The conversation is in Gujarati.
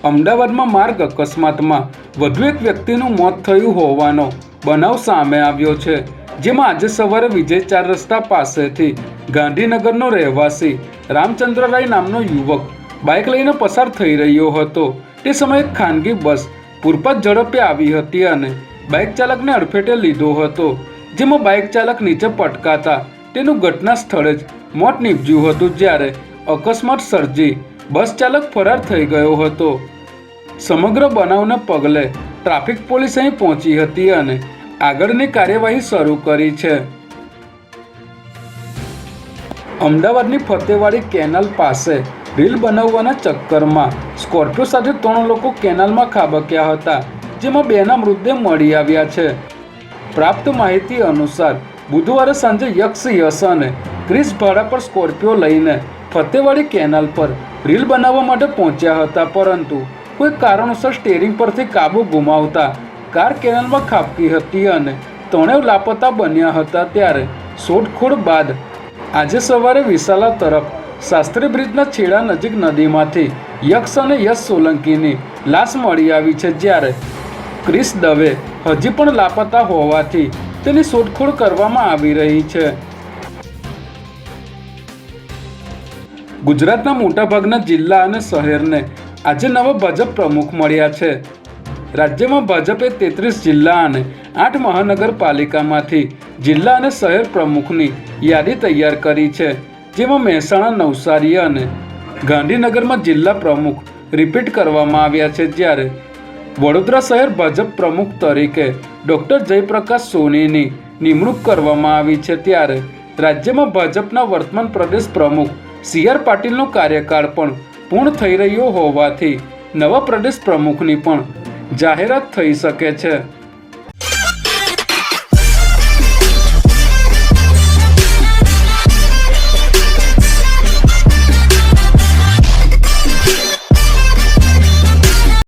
અમદાવાદમાં માર્ગ અકસ્માતમાં વધુ એક વ્યક્તિનું મોત થયું હોવાનો બનાવ સામે આવ્યો છે, જેમાં આજે સવારે વિજય 4 રસ્તા પાસેથી ગાંધીનગરનો રહેવાસી રામચંદ્રરાય નામનો યુવક બાઇક લઈને પસાર થઈ રહ્યો હતો। તે સમયે ખાનગી બસ પૂરપાટ ઝડપે આવી હતી અને બાઇક ચાલકને અડફેટે લીધો હતો, જેમાં બાઇક ચાલક નીચે પટકાતા તેનું ઘટના સ્થળે જ મોત નીપજ્યું હતું, જ્યારે અકસ્માત સર્જી બસ ચાલક ફરાર થઈ ગયો હતો। સમગ્ર બનાવને પગલે ટ્રાફિક પોલીસ અહીં પહોંચી હતી અને આગળની કાર્યવાહી શરૂ કરી છે। અમદાવાદની ફતેવાડી કેનાલ પાસે રીલ બનાવવાના ચક્કરમાં સ્કોર્પિયો સાથે 3 લોકો કેનાલમાં ખાબક્યા હતા, જેમાં 2ના મૃતદેહ મળી આવ્યા છે। પ્રાપ્ત માહિતી અનુસાર બુધવારે સાંજે યશ અને ક્રિસ ભાડા પર સ્કોર્પિયો લઈને ફતેવાડી કેનાલ પર રીલ બનાવવા માટે પહોંચ્યા હતા, પરંતુ કોઈ કારણોસર સ્ટીયરિંગ પરથી કાબુ ગુમાવતા કાર કેનાલમાં ખાબકી હતી અને 3 લાપતા બન્યા હતા। ત્યારે શોધખોળ બાદ આજે સવારે વિશાલા તરફ શાસ્ત્રી બ્રિજના છેડા નજીક નદીમાંથી યક્ષ અને યશ સોલંકીની લાશ મળી આવી છે, જ્યારે ક્રિસ દવે હજી પણ લાપતા હોવાથી તેની શોધખોળ કરવામાં આવી રહી છે। ગુજરાતના મોટાભાગના જિલ્લા અને શહેરને આજે નવા ભાજપ પ્રમુખ મળ્યા છે। રાજ્યમાં ભાજપે 33 જિલ્લા અને 8 મહાનગરપાલિકામાંથી જિલ્લા અને શહેર પ્રમુખની યાદી તૈયાર કરી છે, જેમાં મહેસાણા, નવસારી અને ગાંધીનગરમાં જિલ્લા પ્રમુખ રિપીટ કરવામાં આવ્યા છે, જ્યારે વડોદરા શહેર ભાજપ પ્રમુખ તરીકે ડૉક્ટર જયપ્રકાશ સોનીની નિમણૂક કરવામાં આવી છે। ત્યારે રાજ્યમાં ભાજપના વર્તમાન પ્રદેશ પ્રમુખ CR પાટીલનો કાર્યકાળ પણ પૂર્ણ થઈ રહ્યો હોવાથી નવા પ્રદેશ પ્રમુખની પણ જાહેરાત થઈ શકે છે।